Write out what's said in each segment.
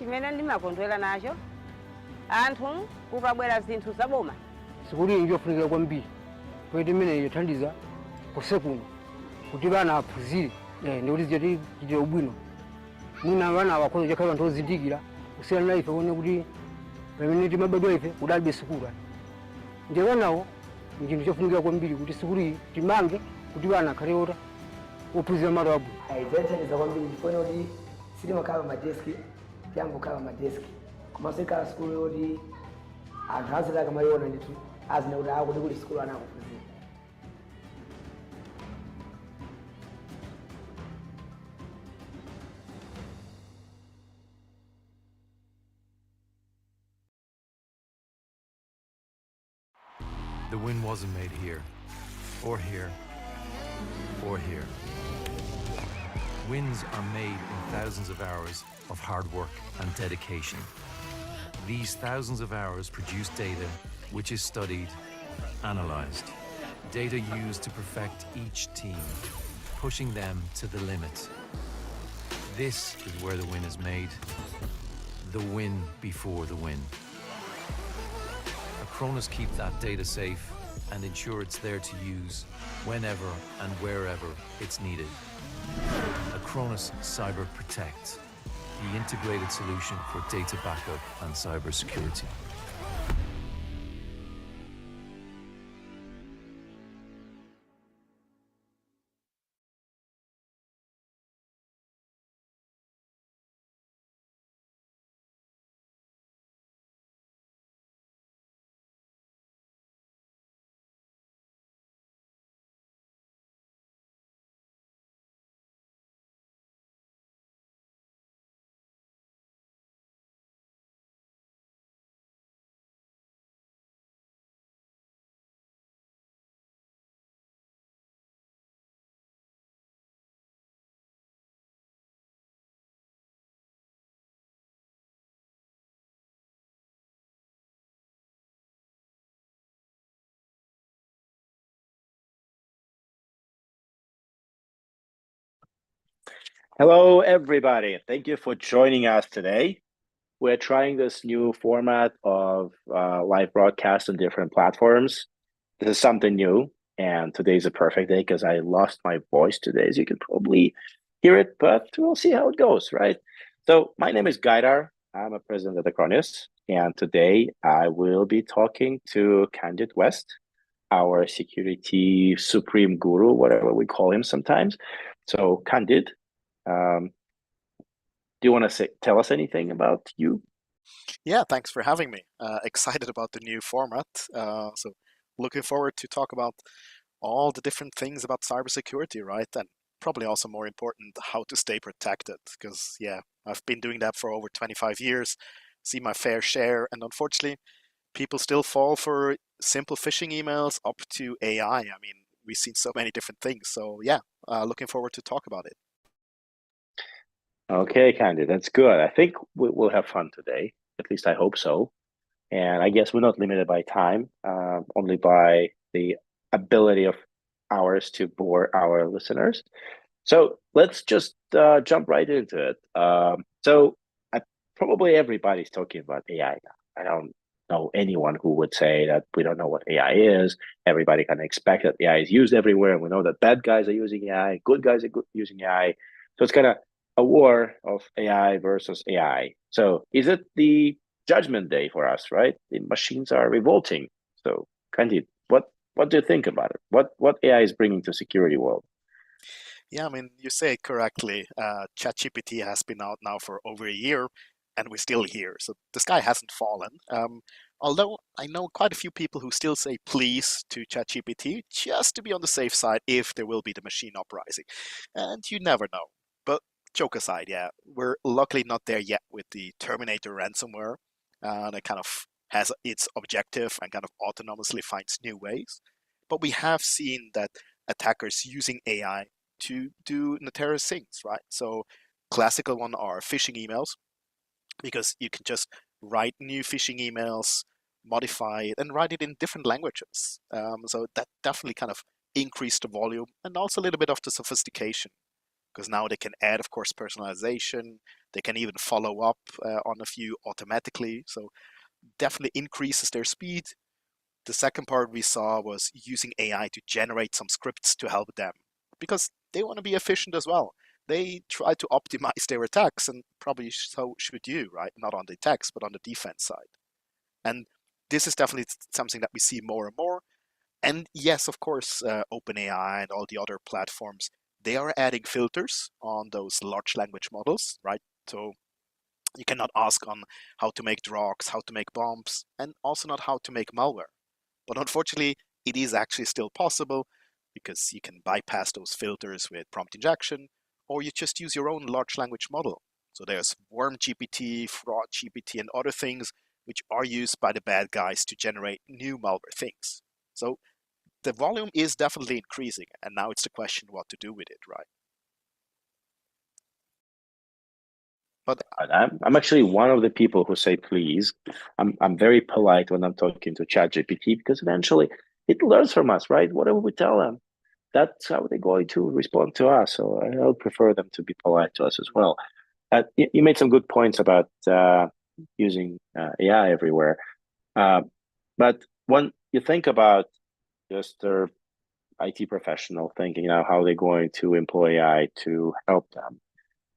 chimene ndimakondwera nacho anthu kukabwera zinthu zaboma sikuli njofunika kwambiri kwete imene yothandiza kusekuno kuti vana aphunzire ndikuti zichitire ubwino mwina vana wakhoza chakhala anthu ozindikira kusiyana na ife kuone kuti pamene timabadwa ife kudalibe sikulu ndiye vanawo ndi chinthu chofunika kwambiri kuti sikuli timange kuti vana akhale ota ophunzira malo abwino. Zothandiza kwambiri ndifuna kuti sitimakhala madeski tiyangokhala madeski komanso ikhala sikulu yoti anthu azitaka akamaliona ndithu azina kuti akuti kuli sikulu ana akuphunzira. The win wasn't made here, or here, or here. Wins are made in thousands of hours of hard work and dedication. These thousands of hours produce data which is studied, analyzed. Data used to perfect each team, pushing them to the limit. This is where the win is made. The win before the win. Acronis keep that data safe and ensure it's there to use whenever and wherever it's needed. Acronis Cyber Protect, the integrated solution for data backup and cybersecurity. Hello, everybody. Thank you for joining us today. We're trying this new format of live broadcast on different platforms. This is something new, and today is a perfect day because I lost my voice today, as you can probably hear it, but we'll see how it goes, right? So my name is Gaidar. I'm a president at Acronis, and today I will be talking to Candid Wuest, our security supreme guru, whatever we call him sometimes. So Candid, do you want to tell us anything about you? Yeah, thanks for having me. Excited about the new format. So looking forward to talk about all the different things about cybersecurity, right? And probably also more important, how to stay protected. Because yeah, I've been doing that for over 25 years, see my fair share. And unfortunately, people still fall for simple phishing emails up to AI. I mean, we've seen so many different things. So yeah, looking forward to talk about it. Okay, Candid, that's good. I think we'll have fun today. At least I hope so. And I guess we're not limited by time, only by the ability of ours to bore our listeners. So let's just jump right into it. So probably everybody's talking about AI now. I don't know anyone who would say that we don't know what AI is. Everybody can expect that AI is used everywhere. And we know that bad guys are using AI, good guys are using AI. So it's kind of a war of AI versus AI. So is it the judgment day for us, right? The machines are revolting. So Candid, what do you think about it? What AI is bringing to security world? Yeah, I mean, you say it correctly. ChatGPT has been out now for over a year, and we're still here. So the sky hasn't fallen. Although I know quite a few people who still say please to ChatGPT just to be on the safe side if there will be the machine uprising. And you never know. But joke aside, yeah, we're luckily not there yet with the Terminator ransomware. That kind of has its objective and kind of autonomously finds new ways. But we have seen that attackers using AI to do nefarious things, right? So classical one are phishing emails, because you can just write new phishing emails, modify it, and write it in different languages. So that definitely kind of increased the volume and also a little bit of the sophistication, because now they can add, of course, personalization. They can even follow up on a few automatically. So definitely increases their speed. The second part we saw was using AI to generate some scripts to help them, because they want to be efficient as well. They try to optimize their attacks, and probably so should you, right? Not on the attacks, but on the defense side. And this is definitely something that we see more and more. And yes, of course, OpenAI and all the other platforms, they are adding filters on those large language models, right? So you cannot ask on how to make drugs, how to make bombs, and also not how to make malware. But unfortunately, it is actually still possible, because you can bypass those filters with prompt injection, or you just use your own large language model. So there's Worm GPT, Fraud GPT, and other things which are used by the bad guys to generate new malware things. So the volume is definitely increasing, and now it's the question what to do with it, right? But I'm actually one of the people who say please. I'm very polite when I'm talking to ChatGPT, because eventually it learns from us, right? Whatever we tell them, that's how they're going to respond to us. So I would prefer them to be polite to us as well. You made some good points about using AI everywhere. But when you think about just their IT professional thinking now how they're going to employ AI to help them,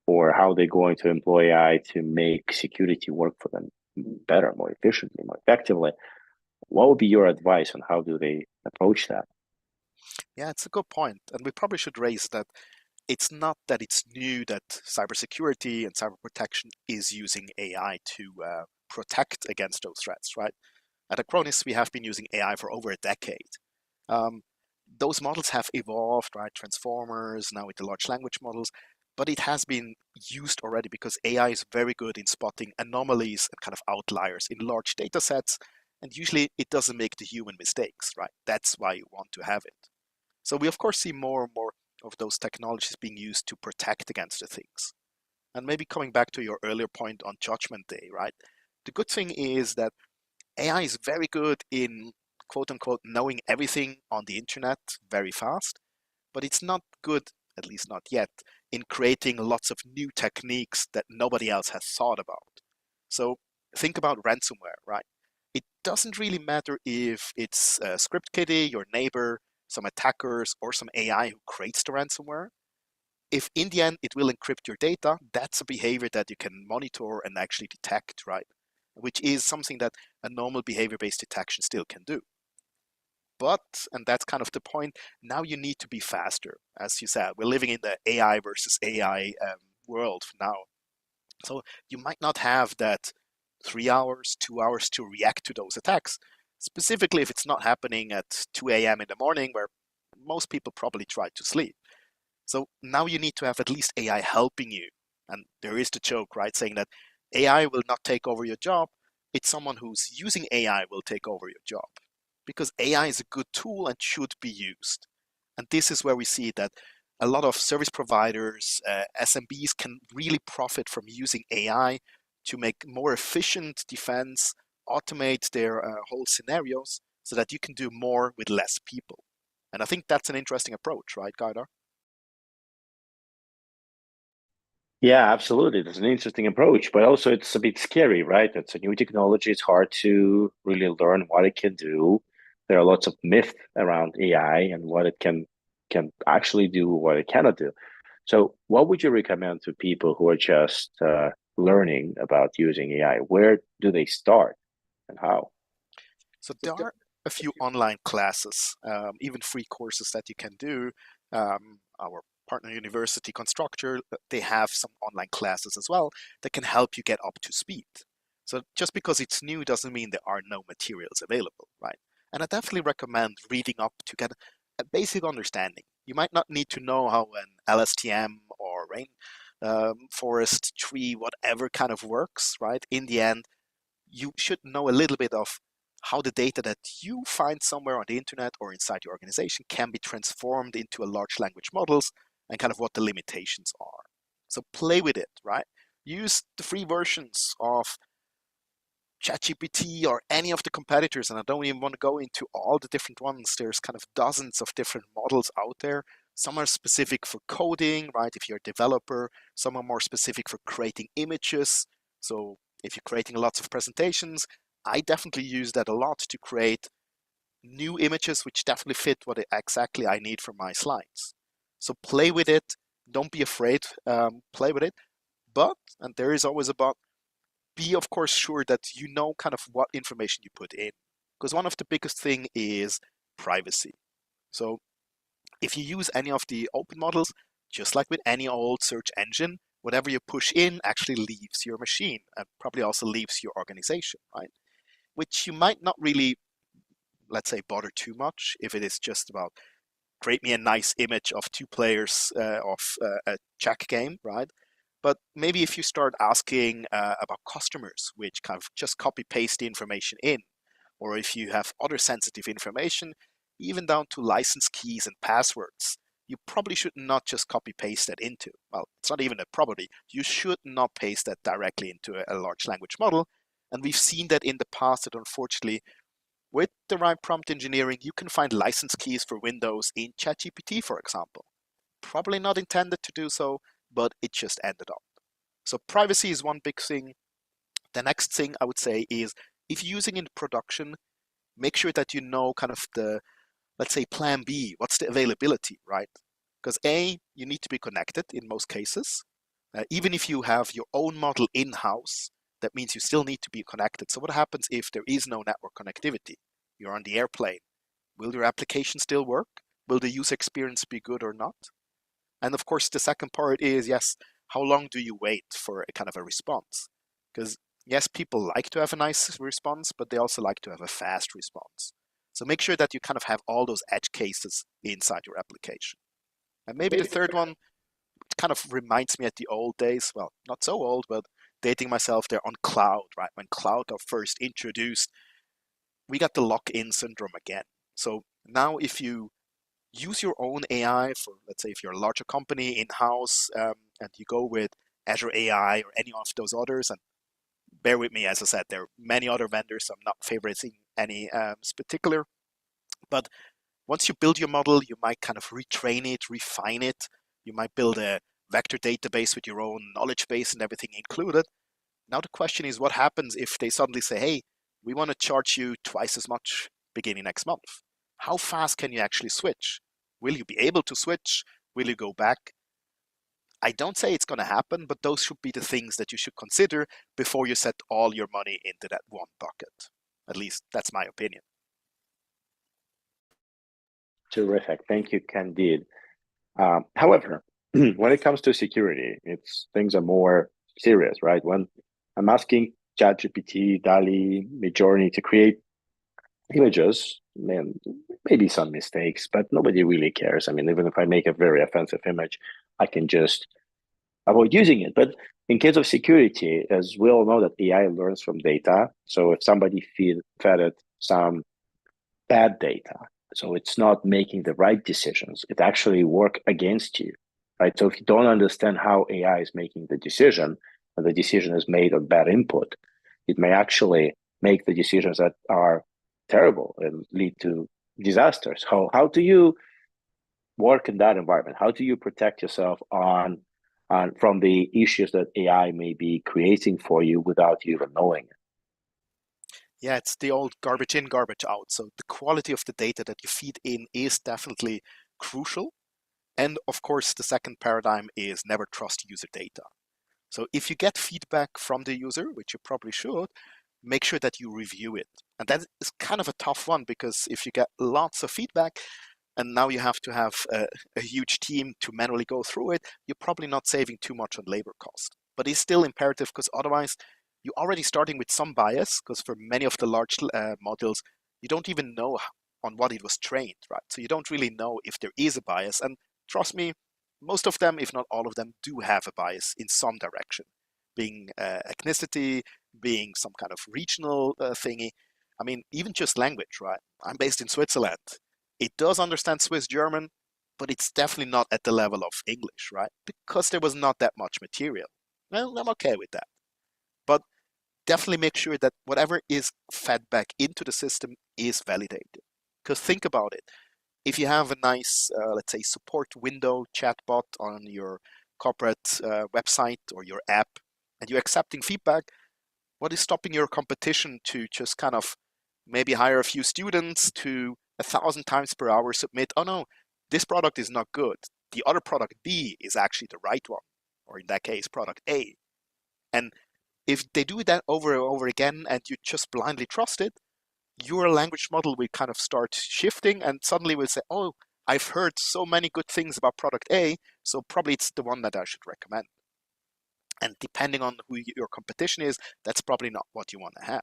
or how they're going to employ AI to make security work for them better, more efficiently, more effectively, what would be your advice on how do they approach that? yeah, it's a good point. And we probably should raise that it's not that it's new that cybersecurity and cyber protection is using AI to protect against those threats, right? At Acronis, we have been using AI for over a decade. Those models have evolved, right? Transformers, now with the large language models, but it has been used already because AI is very good in spotting anomalies and kind of outliers in large data sets. And usually it doesn't make the human mistakes, right? That's why you want to have it. So we, of course, see more and more of those technologies being used to protect against the things. And maybe coming back to your earlier point on Judgment Day, right? The good thing is that AI is very good in quote unquote knowing everything on the internet very fast, but it's not good, at least not yet, in creating lots of new techniques that nobody else has thought about. So think about ransomware, right? It doesn't really matter if it's Script Kiddie, your neighbor, some attackers, or some AI who creates the ransomware. If in the end it will encrypt your data, that's a behavior that you can monitor and actually detect, right? Which is something that a normal behavior-based detection still can do. But, and that's kind of the point, now you need to be faster. As you said, we're living in the AI versus AI world now. So you might not have that 3 hours, 2 hours to react to those attacks, specifically if it's not happening at 2 a.m. in the morning where most people probably try to sleep. So now you need to have at least AI helping you. And there is the joke, right, saying that AI will not take over your job. It's someone who's using AI will take over your job. Because AI is a good tool and should be used. And this is where we see that a lot of service providers, SMBs can really profit from using AI to make more efficient defense, automate their whole scenarios so that you can do more with less people. And I think that's an interesting approach, right, Gaidar? Yeah, absolutely. It's an interesting approach, but also it's a bit scary, right? It's a new technology. It's hard to really learn what it can do. There are lots of myths around AI and what it can actually do, what it cannot do. So what would you recommend to people who are just learning about using AI? Where do they start and how? So there are a few online classes, even free courses that you can do. Our partner university Constructor, they have some online classes as well that can help you get up to speed. So just because it's new doesn't mean there are no materials available, right? And I definitely recommend reading up to get a basic understanding. You might not need to know how an LSTM or rainforest tree, whatever kind of works, right? In the end, you should know a little bit of how the data that you find somewhere on the internet or inside your organization can be transformed into a large language models and kind of what the limitations are. So play with it, right? Use the free versions of ChatGPT or any of the competitors, and I don't even want to go into all the different ones. There's kind of dozens of different models out there. Some are specific for coding, right? If you're a developer, some are more specific for creating images. So if you're creating lots of presentations, I definitely use that a lot to create new images which definitely fit what exactly I need for my slides. So play with it. Don't be afraid. Play with it. But, and there is always a but, be of course sure that you know kind of what information you put in. Because one of the biggest thing is privacy. So if you use any of the open models, just like with any old search engine, whatever you push in actually leaves your machine and probably also leaves your organization, right? Which you might not really, let's say, bother too much if it is just about create me a nice image of two players of a check game, right? But maybe if you start asking about customers, which kind of just copy paste the information in, or if you have other sensitive information, even down to license keys and passwords, you probably should not just copy paste that into. Well, it's not even a property. You should not paste that directly into a large language model. And we've seen that in the past that unfortunately, with the right prompt engineering, you can find license keys for Windows in ChatGPT, for example. Probably not intended to do so, but it just ended up. So privacy is one big thing. The next thing I would say is if you're using it in production, make sure that you know kind of the, let's say, plan B. What's the availability, right? Because A, you need to be connected in most cases. Even if you have your own model in-house, that means you still need to be connected. So what happens if there is no network connectivity? You're on the airplane. Will your application still work? Will the user experience be good or not? And of course, the second part is, yes, how long do you wait for a kind of a response? Because yes, people like to have a nice response, but they also like to have a fast response. So make sure that you kind of have all those edge cases inside your application. And maybe the third one kind of reminds me at the old days, well, not so old, but dating myself there on cloud, right? When cloud got first introduced, we got the lock-in syndrome again. So now if you use your own AI for, let's say, if you're a larger company in-house and you go with Azure AI or any of those others, and bear with me, as I said, there are many other vendors, so I'm not favoriting any particular, but once you build your model, you might kind of retrain it, refine it. You might build a vector database with your own knowledge base and everything included. Now the question is, what happens if they suddenly say, hey, we want to charge you twice as much beginning next month? How fast can you actually switch? Will you be able to switch? Will you go back? I don't say it's going to happen, but those should be the things that you should consider before you set all your money into that one bucket. At least that's my opinion. Terrific. Thank you, Candid. However, when it comes to security, things are more serious, right? When I'm asking ChatGPT, DALL-E, Midjourney to create images, man, maybe some mistakes, but nobody really cares. I mean, even if I make a very offensive image, I can just avoid using it. But in case of security, as we all know that AI learns from data. So if somebody fed it some bad data, so it's not making the right decisions, it actually work against you, right? So if you don't understand how AI is making the decision, and the decision is made on bad input, it may actually make the decisions that are terrible and lead to disasters. How do you work in that environment? How do you protect yourself from the issues that AI may be creating for you without you even knowing it? Yeah, it's the old garbage in, garbage out. So the quality of the data that you feed in is definitely crucial. And of course, the second paradigm is never trust user data. So if you get feedback from the user, which you probably should, make sure that you review it. And that is kind of a tough one, because if you get lots of feedback and now you have to have a huge team to manually go through it, you're probably not saving too much on labor cost. But it's still imperative, because otherwise you're already starting with some bias, because for many of the large models, you don't even know on what it was trained, right? So you don't really know if there is a bias. And trust me, most of them, if not all of them, do have a bias in some direction, being ethnicity, being some kind of regional thingy. I mean, even just language, right? I'm based in Switzerland. It does understand Swiss German, but it's definitely not at the level of English, right? Because there was not that much material. Well, I'm okay with that. But definitely make sure that whatever is fed back into the system is validated. Because think about it. if you have a nice, let's say, support window chatbot on your corporate website or your app, and you're accepting feedback, what is stopping your competition to just kind of maybe hire a few students to 1,000 times per hour submit, oh no, this product is not good. The other product B is actually the right one, or in that case, product A. And if they do that over and over again and you just blindly trust it, your language model will kind of start shifting and suddenly will say, oh, I've heard so many good things about product A, so probably it's the one that I should recommend. And depending on who your competition is, that's probably not what you want to have.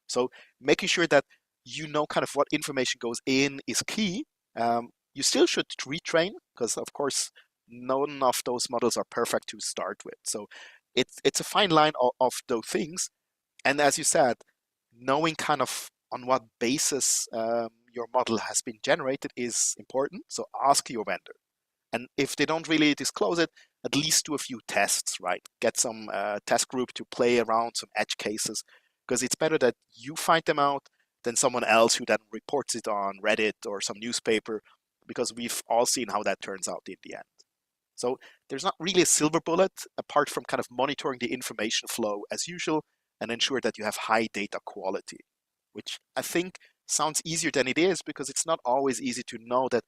So making sure that you know kind of what information goes in is key. You still should retrain because, of course, none of those models are perfect to start with. So it's a fine line of those things. And as you said, knowing kind of on what basis your model has been generated is important. So ask your vendor. And if they don't really disclose it, at least do a few tests, right? Get some test group to play around some edge cases, because it's better that you find them out than someone else who then reports it on Reddit or some newspaper, because we've all seen how that turns out in the end. So there's not really a silver bullet apart from kind of monitoring the information flow as usual and ensure that you have high data quality, which I think sounds easier than it is because it's not always easy to know that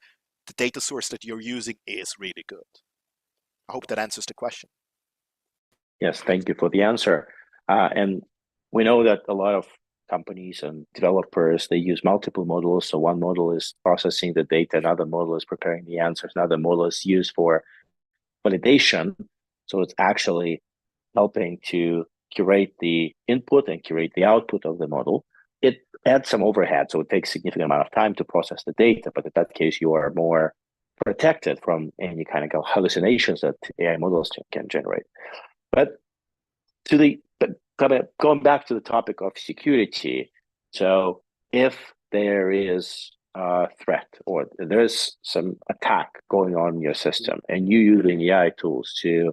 the data source that you're using is really good. I hope that answers the question. Yes, thank you for the answer. And we know that a lot of companies and developers, they use multiple models. So one model is processing the data, another model is preparing the answers, another model is used for validation. So it's actually helping to curate the input and curate the output of the model. It adds some overhead, so it takes a significant amount of time to process the data, but in that case, you are more protected from any kind of hallucinations that AI models can generate. But going back to the topic of security, so if there is a threat or there's some attack going on in your system and you using AI tools to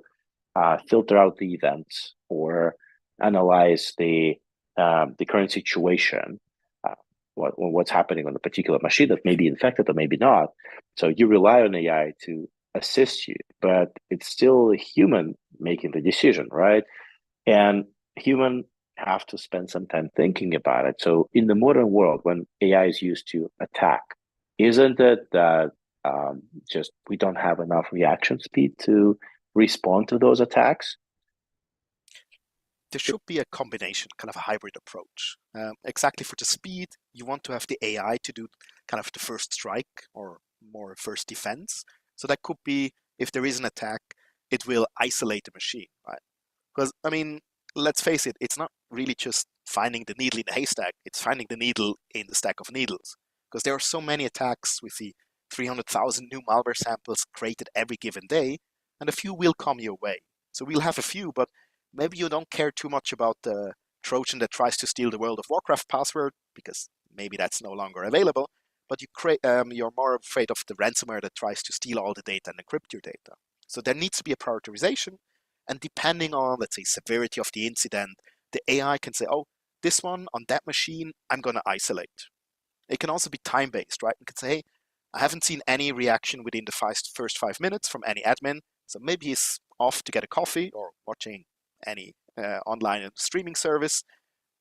filter out the events or analyze the current situation, what's happening on a particular machine that may be infected or maybe not. So you rely on AI to assist you, but it's still a human making the decision, right? And human have to spend some time thinking about it. So in the modern world, when AI is used to attack, isn't it that just we don't have enough reaction speed to respond to those attacks? There should be a combination, kind of a hybrid approach. Exactly for the speed, you want to have the AI to do kind of the first strike or more first defense. So that could be, if there is an attack, it will isolate the machine, right? Because, I mean, let's face it, it's not really just finding the needle in the haystack, it's finding the needle in the stack of needles. Because there are so many attacks with the 300,000 new malware samples created every given day, and a few will come your way. So we'll have a few, but maybe you don't care too much about the Trojan that tries to steal the World of Warcraft password, because maybe that's no longer available, but you're more afraid of the ransomware that tries to steal all the data and encrypt your data. So there needs to be a prioritization, and depending on, let's say, severity of the incident, the AI can say, oh, this one on that machine, I'm going to isolate. It can also be time-based, right? You can say, hey, I haven't seen any reaction within the first 5 minutes from any admin, so maybe he's off to get a coffee or watching any online streaming service.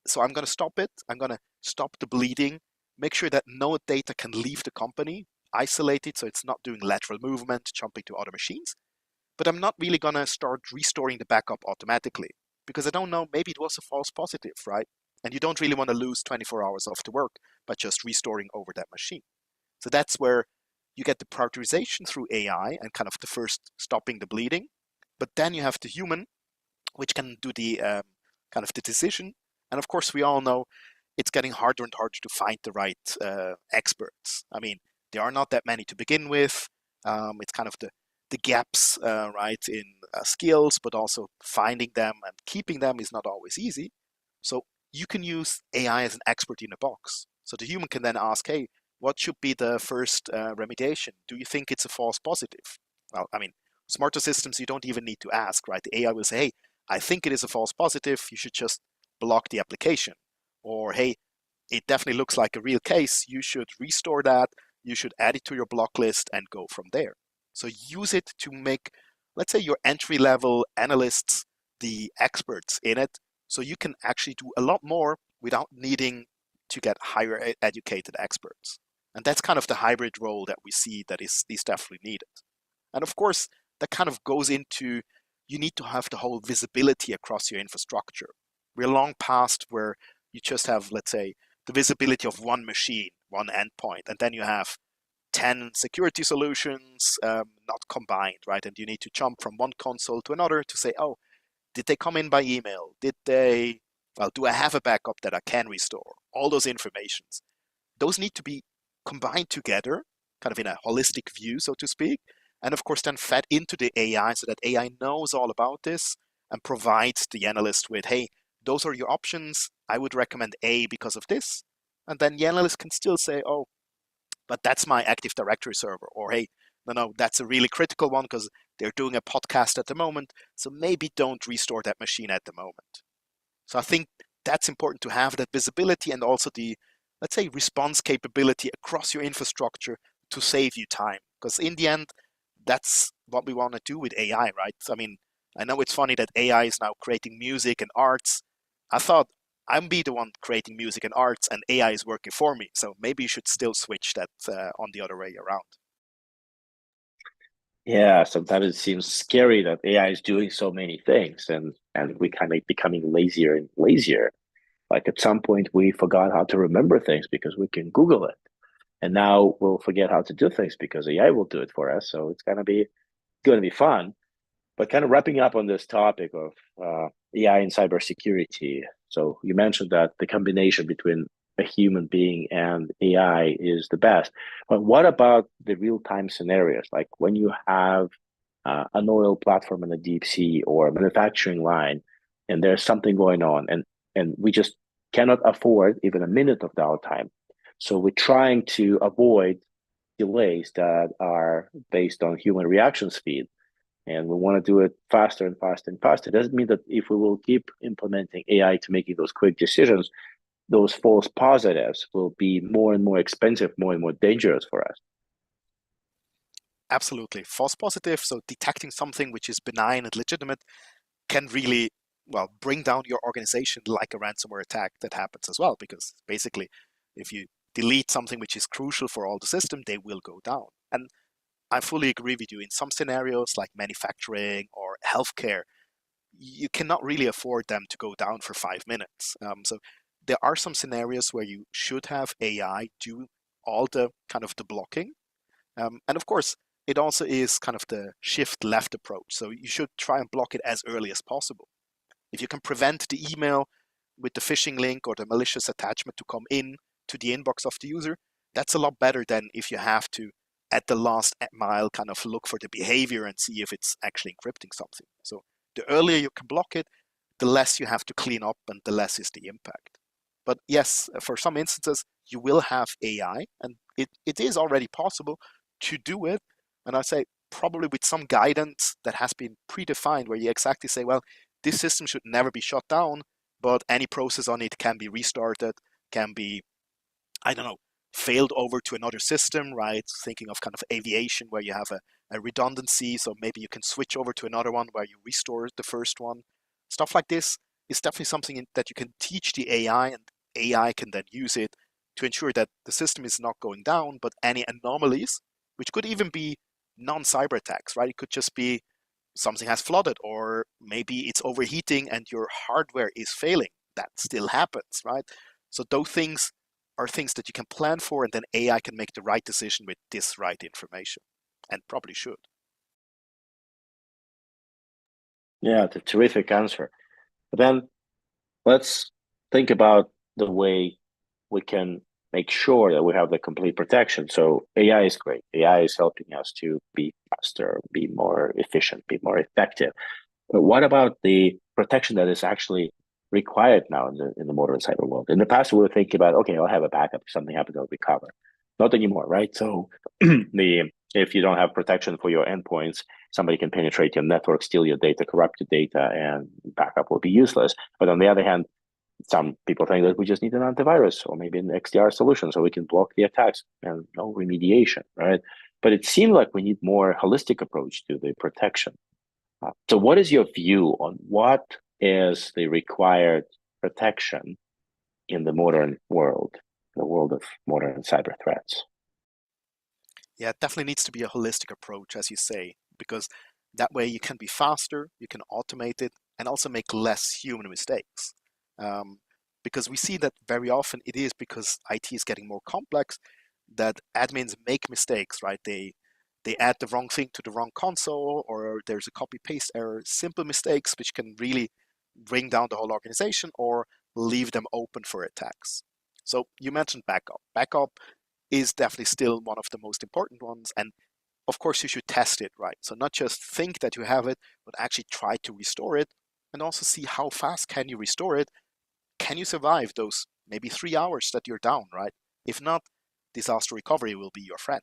So I'm going to stop it. I'm going to stop the bleeding, make sure that no data can leave the company, isolate it so it's not doing lateral movement, jumping to other machines. But I'm not really going to start restoring the backup automatically because I don't know, maybe it was a false positive, right? And you don't really want to lose 24 hours off the work by just restoring over that machine. So that's where you get the prioritization through AI and kind of the first stopping the bleeding. But then you have the human, which can do the kind of the decision. And of course, we all know it's getting harder and harder to find the right experts. I mean, there are not that many to begin with. It's kind of the gaps, right, in skills, but also finding them and keeping them is not always easy. So you can use AI as an expert in a box. So the human can then ask, hey, what should be the first remediation? Do you think it's a false positive? Well, I mean, smarter systems, you don't even need to ask, right? The AI will say, hey, I think it is a false positive. You should just block the application. Or, hey, it definitely looks like a real case. You should restore that. you should add it to your block list and go from there. So use it to make, let's say, your entry-level analysts the experts in it, so you can actually do a lot more without needing to get higher educated experts. And that's kind of the hybrid role that we see that is definitely needed. And of course, that kind of goes into, you need to have the whole visibility across your infrastructure. We're long past where you just have, let's say, the visibility of one machine, one endpoint, and then you have 10 security solutions not combined, right? And you need to jump from one console to another to say, oh, did they come in by email? Did they, well, do I have a backup that I can restore? All those informations. Those need to be combined together, kind of in a holistic view, so to speak. And of course, then fed into the AI so that AI knows all about this and provides the analyst with, hey, those are your options. I would recommend A because of this. And then the analyst can still say, oh, but that's my Active Directory server. Or, hey, no, that's a really critical one because they're doing a podcast at the moment. So maybe don't restore that machine at the moment. So I think that's important to have that visibility and also the, let's say, response capability across your infrastructure to save you time. Because in the end, that's what we want to do with AI, right? I mean, I know it's funny that AI is now creating music and arts. I thought I'm be the one creating music and arts and AI is working for me. So maybe you should still switch that on the other way around. Yeah, sometimes it seems scary that AI is doing so many things and we kind of becoming lazier and lazier. Like at some point we forgot how to remember things because we can Google it. And now we'll forget how to do things because AI will do it for us. So it's going to be fun. But kind of wrapping up on this topic of AI and cybersecurity. So you mentioned that the combination between a human being and AI is the best. But what about the real-time scenarios? Like when you have an oil platform in the deep sea or a manufacturing line, and there's something going on, and we just cannot afford even a minute of downtime. So we're trying to avoid delays that are based on human reaction speed. And we want to do it faster and faster and faster. It doesn't mean that if we will keep implementing AI to making those quick decisions, those false positives will be more and more expensive, more and more dangerous for us. Absolutely. False positive, so detecting something which is benign and legitimate can really, well, bring down your organization like a ransomware attack that happens as well. Because basically, if you delete something which is crucial for all the system, they will go down. And I fully agree with you. In some scenarios like manufacturing or healthcare, you cannot really afford them to go down for 5 minutes. So there are some scenarios where you should have AI do all the kind of the blocking. And of course, it also is kind of the shift left approach. So you should try and block it as early as possible. If you can prevent the email with the phishing link or the malicious attachment to come in to the inbox of the user, that's a lot better than if you have to, at the last mile, kind of look for the behavior and see if it's actually encrypting something. So the earlier you can block it, the less you have to clean up and the less is the impact. But yes, for some instances, you will have AI, and it is already possible to do it. And I say probably with some guidance that has been predefined where you exactly say, well, this system should never be shut down, but any process on it can be restarted, can be, I don't know, failed over to another system, right? Thinking of kind of aviation where you have a redundancy. So maybe you can switch over to another one where you restore the first one. Stuff like this is definitely something that you can teach the AI, and AI can then use it to ensure that the system is not going down, but any anomalies, which could even be non-cyber attacks, right? It could just be something has flooded, or maybe it's overheating and your hardware is failing. That still happens, right? So those things are things that you can plan for, and then AI can make the right decision with this right information, and probably should. Yeah, it's a terrific answer. But then let's think about the way we can make sure that we have the complete protection. So AI is great. AI is helping us to be faster, be more efficient, be more effective. But what about the protection that is actually required now in the modern cyber world? In the past, we were thinking about, okay, I'll have a backup. If something happens, I'll recover. Not anymore, right? So if you don't have protection for your endpoints, somebody can penetrate your network, steal your data, corrupt your data, and backup will be useless. But on the other hand, Some people think that we just need an antivirus or maybe an XDR solution so we can block the attacks and no remediation, right? But it seemed like we need more holistic approach to the protection. So what is your view on what is the required protection in the modern world, the world of modern cyber threats? Yeah, it definitely needs to be a holistic approach, as you say, because that way you can be faster, you can automate it, and also make less human mistakes. Because we see that very often it is because IT is getting more complex that admins make mistakes, right? They add the wrong thing to the wrong console, or there's a copy paste error, simple mistakes which can really bring down the whole organization or leave them open for attacks. So you mentioned backup. Backup is definitely still one of the most important ones. And of course, you should test it, right? So not just think that you have it, but actually try to restore it and also see how fast can you restore it. Can you survive those maybe 3 hours that you're down, right? If not, disaster recovery will be your friend.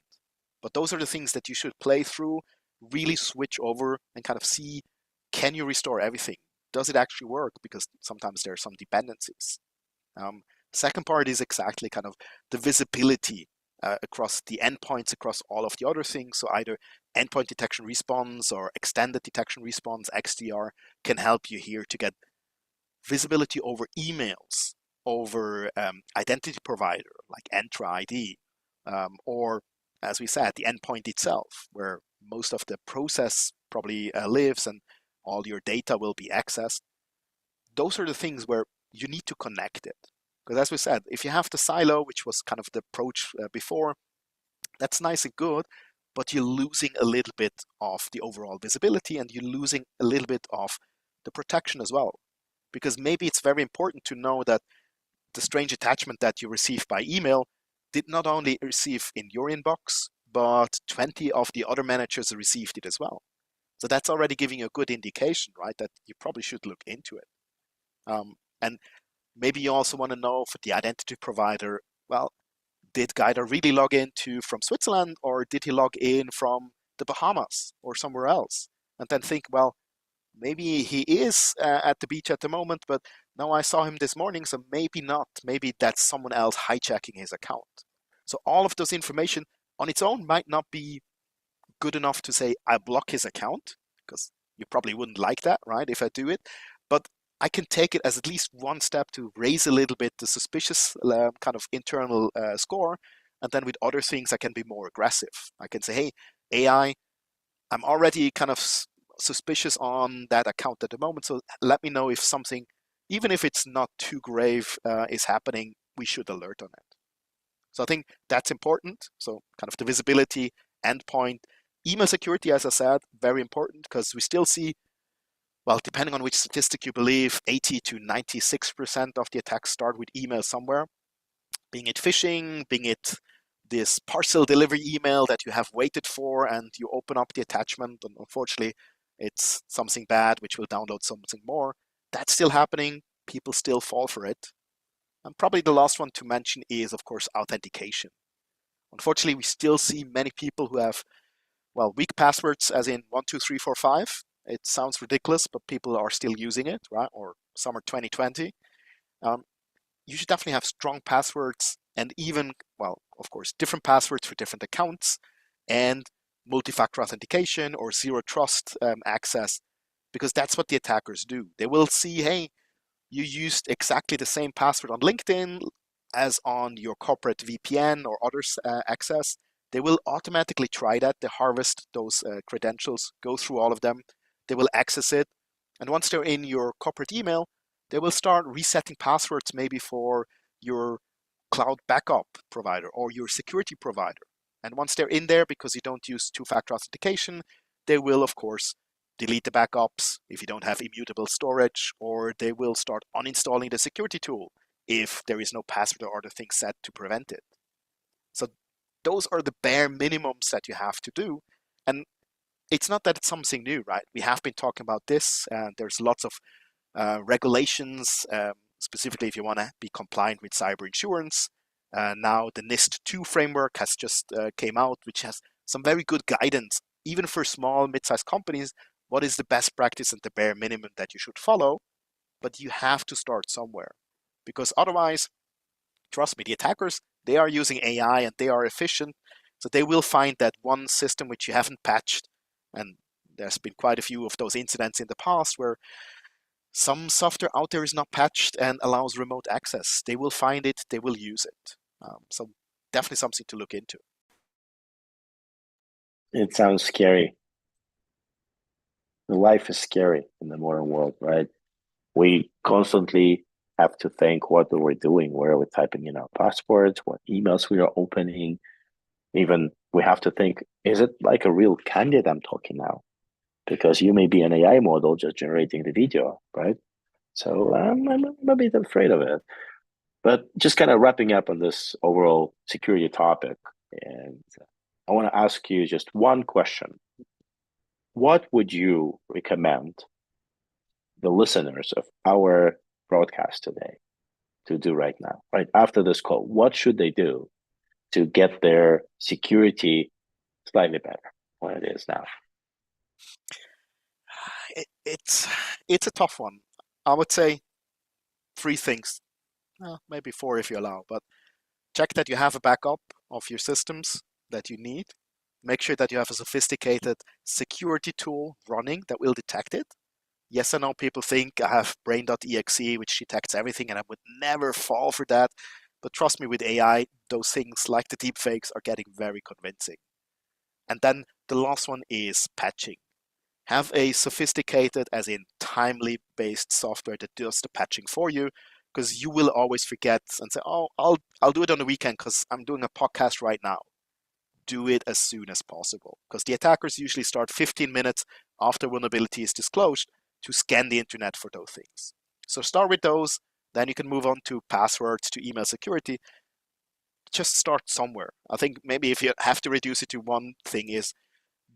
But those are the things that you should play through, really switch over and kind of see, can you restore everything? Does it actually work? Because sometimes there are some dependencies. Second part is exactly kind of the visibility across the endpoints, across all of the other things. So either endpoint detection response or extended detection response, XDR, can help you here to get visibility over emails, over identity provider like Entra ID, or as we said, the endpoint itself, where most of the process probably lives and all your data will be accessed. Those are the things where you need to connect it. Because as we said, if you have the silo, which was kind of the approach before, that's nice and good, but you're losing a little bit of the overall visibility and you're losing a little bit of the protection as well. Because maybe it's very important to know that the strange attachment that you receive by email did not only receive in your inbox, but 20 of the other managers received it as well. So that's already giving you a good indication, right, that you probably should look into it. And maybe you also want to know for the identity provider, well, did Gaidar really log in from Switzerland, or did he log in from the Bahamas or somewhere else? And then think, well, maybe he is at the beach at the moment, but now I saw him this morning, so maybe not. Maybe that's someone else hijacking his account. So all of those information on its own might not be good enough to say I block his account, because you probably wouldn't like that, right, if I do it. But I can take it as at least one step to raise a little bit the suspicious kind of internal score. And then with other things, I can be more aggressive. I can say, hey, AI, I'm already kind of suspicious on that account at the moment. So let me know if something, even if it's not too grave, is happening, we should alert on it. So I think that's important. So kind of the visibility, endpoint, email security, as I said, very important, because we still see, well, depending on which statistic you believe, 80 to 96% of the attacks start with email somewhere. Being it phishing, being it this parcel delivery email that you have waited for and you open up the attachment and unfortunately it's something bad which will download something more. That's still happening. People still fall for it. And probably the last one to mention is, of course, authentication. Unfortunately, we still see many people who have, well, weak passwords, as in 1, 2, 3, 4, 5. It sounds ridiculous, but people are still using it, right? Or summer 2020. You should definitely have strong passwords and even, well, of course, different passwords for different accounts and multi-factor authentication or zero trust access, because that's what the attackers do. They will see, hey, you used exactly the same password on LinkedIn as on your corporate VPN or other access. They will automatically try that. They harvest those credentials, go through all of them. They will access it. And once they're in your corporate email, they will start resetting passwords maybe for your cloud backup provider or your security provider. And once they're in there, because you don't use two-factor authentication, they will, of course, delete the backups if you don't have immutable storage, or they will start uninstalling the security tool if there is no password or other things set to prevent it. So those are the bare minimums that you have to do. And it's not that it's something new, right? We have been talking about this, and there's lots of regulations, specifically if you want to be compliant with cyber insurance. Now the NIST 2 framework has just came out, which has some very good guidance, even for small, mid-sized companies. What is the best practice and the bare minimum that you should follow? But you have to start somewhere. Because otherwise, trust me, the attackers, they are using AI and they are efficient. So they will find that one system which you haven't patched. And there's been quite a few of those incidents in the past where some software out there is not patched and allows remote access. They will find it, they will use it. So definitely something to look into. It sounds scary. The life is scary in the modern world, right? We constantly have to think what we're doing, where are we typing in our passwords, what emails we are opening. Even we have to think, is it like a real candidate I'm talking now? Because you may be an AI model just generating the video, right? So I'm a bit afraid of it. But just kind of wrapping up on this overall security topic, and I want to ask you just one question. What would you recommend the listeners of our broadcast today to do right now, right after this call? What should they do to get their security slightly better than it is now? It's a tough one. I would say 3 things, maybe 4 if you allow, but check that you have a backup of your systems that you need. Make sure that you have a sophisticated security tool running that will detect it. Yes, I know people think I have brain.exe, which detects everything, and I would never fall for that. But trust me, with AI, those things like the deepfakes are getting very convincing. And then the last one is patching. Have a sophisticated, as in timely based software that does the patching for you, because you will always forget and say, oh, I'll do it on the weekend because I'm doing a podcast right now. Do it as soon as possible, because the attackers usually start 15 minutes after vulnerability is disclosed to scan the internet for those things. So start with those, then you can move on to passwords, to email security. Just start somewhere. I think maybe if you have to reduce it to one thing is,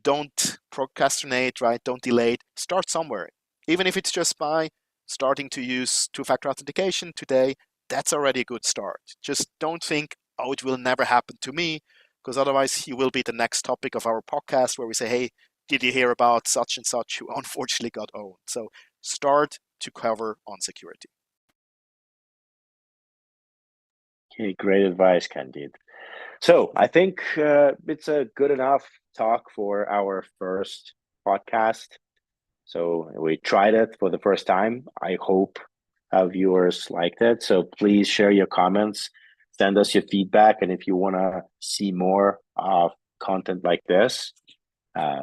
don't procrastinate, right? Don't delay it. Start somewhere. Even if it's just by starting to use two-factor authentication today, that's already a good start. Just don't think, oh, it will never happen to me, because otherwise you will be the next topic of our podcast where we say, hey, did you hear about such and such who unfortunately got owned? So start to cover on security. Okay, great advice, Candid. So I think it's a good enough talk for our first podcast. So we tried it for the first time. I hope our viewers liked it. So please share your comments, send us your feedback. And if you want to see more of content like this,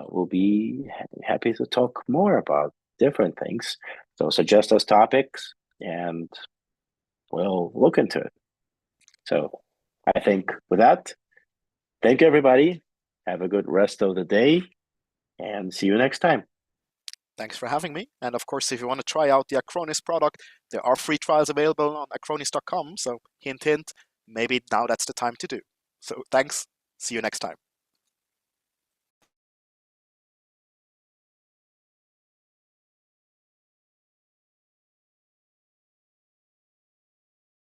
we'll be happy to talk more about different things. So suggest us topics and we'll look into it. So I think with that, thank you, everybody. Have a good rest of the day and see you next time. Thanks for having me. And of course, if you want to try out the Acronis product, there are free trials available on acronis.com. So hint, hint, maybe now that's the time to do. So thanks. See you next time.